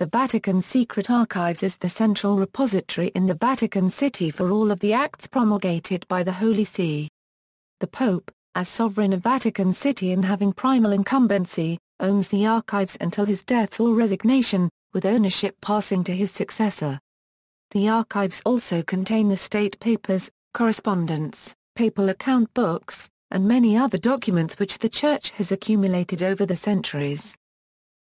The Vatican Secret Archives is the central repository in the Vatican City for all of the acts promulgated by the Holy See. The Pope, as Sovereign of Vatican City and having primal incumbency, owns the archives until his death or resignation, with ownership passing to his successor. The archives also contain the state papers, correspondence, papal account books, and many other documents which the Church has accumulated over the centuries.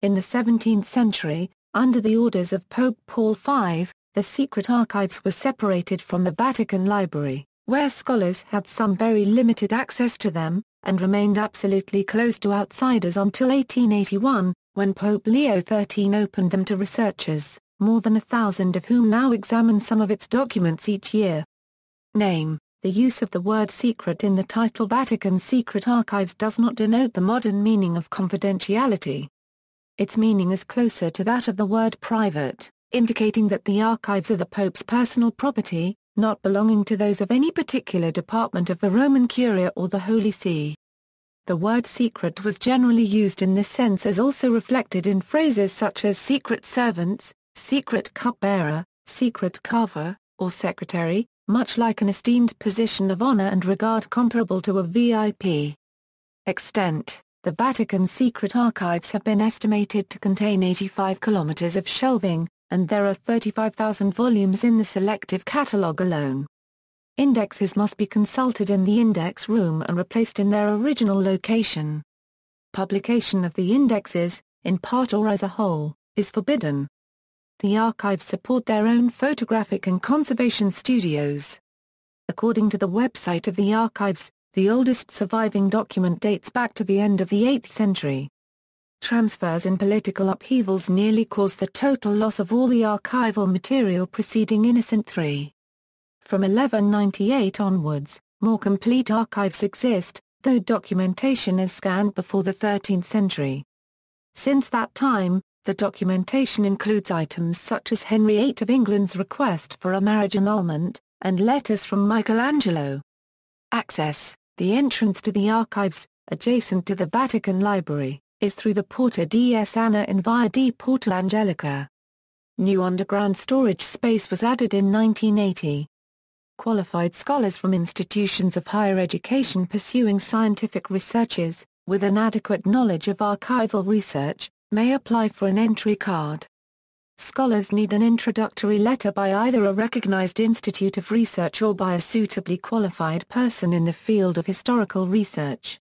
In the 17th century, under the orders of Pope Paul V, the secret archives were separated from the Vatican Library, where scholars had some very limited access to them, and remained absolutely closed to outsiders until 1881, when Pope Leo XIII opened them to researchers, more than 1,000 of whom now examine some of its documents each year. Name: the use of the word secret in the title Vatican Secret Archives does not denote the modern meaning of confidentiality. Its meaning is closer to that of the word private, indicating that the archives are the Pope's personal property, not belonging to those of any particular department of the Roman Curia or the Holy See. The word secret was generally used in this sense as also reflected in phrases such as secret servants, secret cupbearer, secret carver, or secretary, much like an esteemed position of honor and regard comparable to a VIP. Extent: the Vatican Secret Archives have been estimated to contain 85 kilometers of shelving, and there are 35,000 volumes in the selective catalogue alone. Indexes must be consulted in the index room and replaced in their original location. Publication of the indexes, in part or as a whole, is forbidden. The archives support their own photographic and conservation studios. According to the website of the archives, the oldest surviving document dates back to the end of the 8th century. Transfers and political upheavals nearly caused the total loss of all the archival material preceding Innocent III. From 1198 onwards, more complete archives exist, though documentation is scant before the 13th century. Since that time, the documentation includes items such as Henry VIII of England's request for a marriage annulment, and letters from Michelangelo. Access: the entrance to the archives, adjacent to the Vatican Library, is through the Porta di Ana in Via di Porta Angelica. New underground storage space was added in 1980. Qualified scholars from institutions of higher education pursuing scientific researches, with an adequate knowledge of archival research, may apply for an entry card. Scholars need an introductory letter by either a recognized institute of research or by a suitably qualified person in the field of historical research.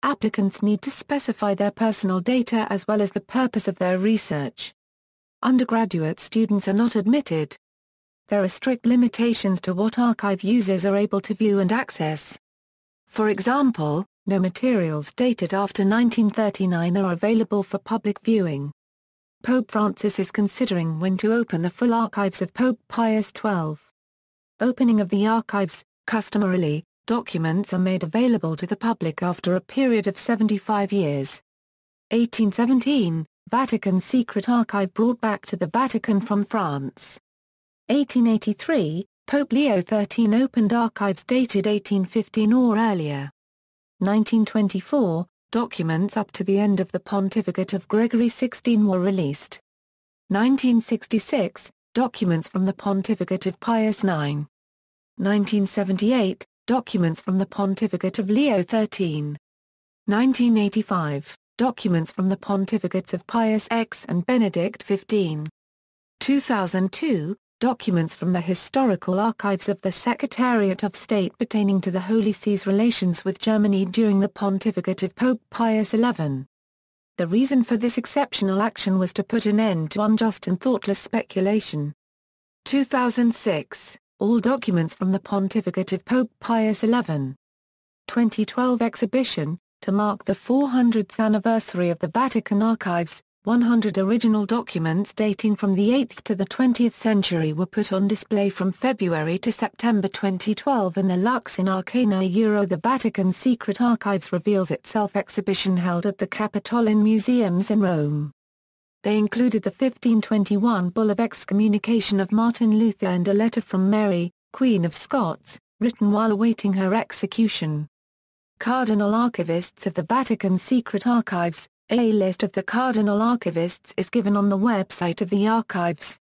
Applicants need to specify their personal data as well as the purpose of their research. Undergraduate students are not admitted. There are strict limitations to what archive users are able to view and access. For example, no materials dated after 1939 are available for public viewing. Pope Francis is considering when to open the full archives of Pope Pius XII. Opening of the archives: customarily, documents are made available to the public after a period of 75 years. 1817, Vatican Secret Archive brought back to the Vatican from France. 1883, Pope Leo XIII opened archives dated 1815 or earlier. 1924, documents up to the end of the pontificate of Gregory XVI were released. 1966, documents from the pontificate of Pius IX. 1978, documents from the pontificate of Leo XIII. 1985, documents from the pontificates of Pius X and Benedict XV. 2002, documents from the historical archives of the Secretariat of State pertaining to the Holy See's relations with Germany during the pontificate of Pope Pius XI. The reason for this exceptional action was to put an end to unjust and thoughtless speculation. 2006, all documents from the pontificate of Pope Pius XI. 2012 exhibition, to mark the 400th anniversary of the Vatican Archives, 100 original documents dating from the 8th to the 20th century were put on display from February to September 2012 in the Lux in Arcana The Vatican Secret Archives reveals itself exhibition held at the Capitoline Museums in Rome. They included the 1521 bull of excommunication of Martin Luther and a letter from Mary, Queen of Scots, written while awaiting her execution. Cardinal archivists of the Vatican Secret Archives, A list of the cardinal archivists is given on the website of the archives.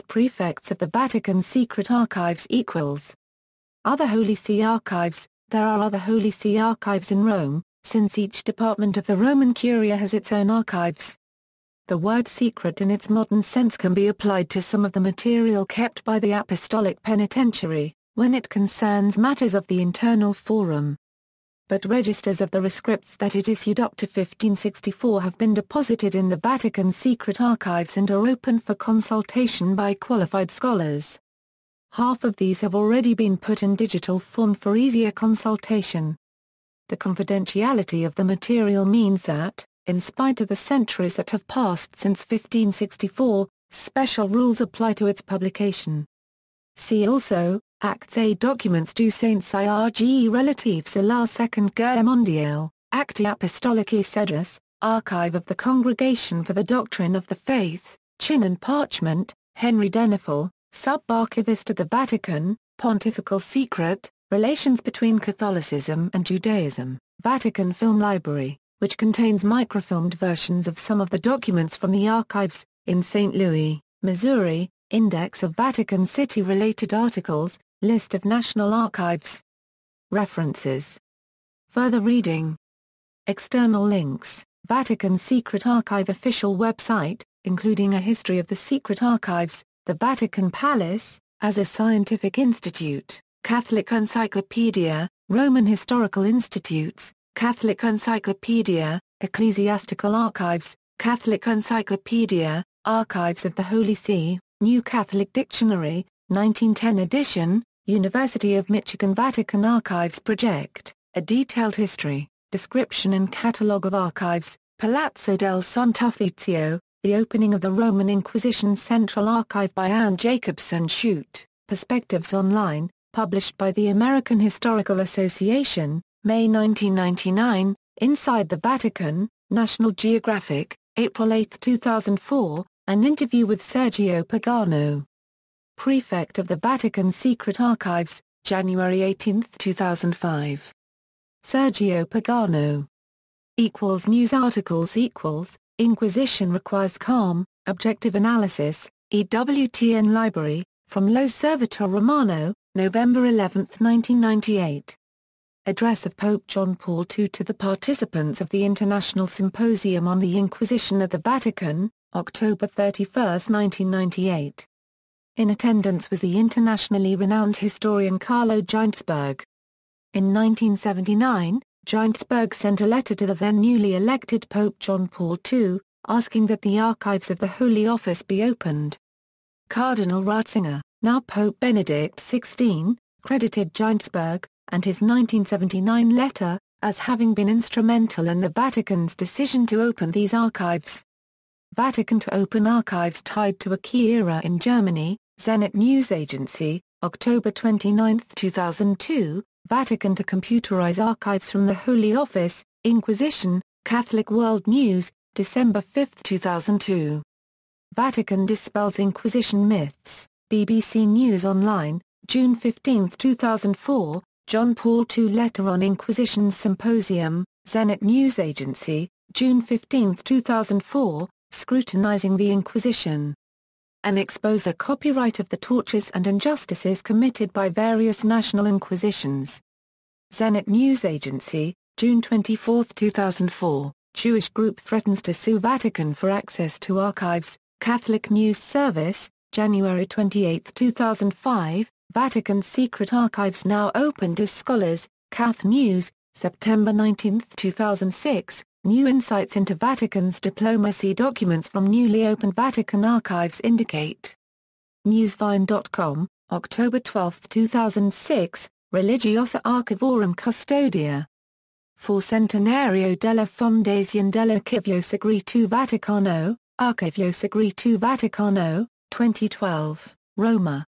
Prefects of the Vatican Secret Archives =. Other Holy See archives. There are other Holy See archives in Rome, since each department of the Roman Curia has its own archives. The word secret in its modern sense can be applied to some of the material kept by the Apostolic Penitentiary, when it concerns matters of the internal forum. But registers of the rescripts that it issued up to 1564 have been deposited in the Vatican Secret Archives and are open for consultation by qualified scholars. Half of these have already been put in digital form for easier consultation. The confidentiality of the material means that, in spite of the centuries that have passed since 1564, special rules apply to its publication. See also, Acts et Documents du Saint-Cyrge relatifs à la Seconde Guerre mondiale, Acti Apostolici Sedis, Archive of the Congregation for the Doctrine of the Faith, Chin and Parchment, Henry Denifel, Sub-Archivist of the Vatican, Pontifical Secret, Relations between Catholicism and Judaism, Vatican Film Library, which contains microfilmed versions of some of the documents from the archives, in St. Louis, Missouri, Index of Vatican City-related articles, List of National Archives. References. Further reading. External links, Vatican Secret Archive official website, including a history of the secret archives, the Vatican Palace, as a scientific institute, Catholic Encyclopedia, Roman Historical Institutes, Catholic Encyclopedia, Ecclesiastical Archives, Catholic Encyclopedia, Archives of the Holy See, New Catholic Dictionary, 1910 edition, University of Michigan Vatican Archives Project, a detailed history, description and catalogue of archives, Palazzo del Sant'Uffizio, the opening of the Roman Inquisition Central Archive by Anne Jacobson Shute, Perspectives Online, published by the American Historical Association, May 1999, Inside the Vatican, National Geographic, April 8, 2004, an interview with Sergio Pagano. Prefect of the Vatican Secret Archives, January 18, 2005. Sergio Pagano. News articles Inquisition requires calm, objective analysis, EWTN Library, from L'Osservatore Romano, November 11, 1998. Address of Pope John Paul II to the participants of the International Symposium on the Inquisition at the Vatican, October 31, 1998. In attendance was the internationally renowned historian Carlo Ginzburg. In 1979, Ginzburg sent a letter to the then newly elected Pope John Paul II, asking that the archives of the Holy Office be opened. Cardinal Ratzinger, now Pope Benedict XVI, credited Ginzburg, and his 1979 letter, as having been instrumental in the Vatican's decision to open these archives. Vatican to open archives tied to a key era in Germany, Zenit News Agency, October 29, 2002, Vatican to computerize archives from the Holy Office, Inquisition, Catholic World News, December 5, 2002. Vatican dispels Inquisition myths, BBC News Online, June 15, 2004, John Paul II Letter on Inquisition Symposium, Zenit News Agency, June 15, 2004, Scrutinizing the Inquisition. An exposer copyright of the tortures and injustices committed by various national inquisitions. Zenit News Agency, June 24, 2004, Jewish group threatens to sue Vatican for access to archives, Catholic News Service, January 28, 2005, Vatican Secret Archives now open to scholars, Cath News, September 19, 2006, New insights into Vatican's diplomacy documents from newly opened Vatican archives indicate. Newsvine.com, October 12, 2006, Religiosa Archivorum Custodia. For Centenario della Fondazione dell'Archivio Segreto Vaticano, Archivio Segreto Vaticano, 2012, Roma.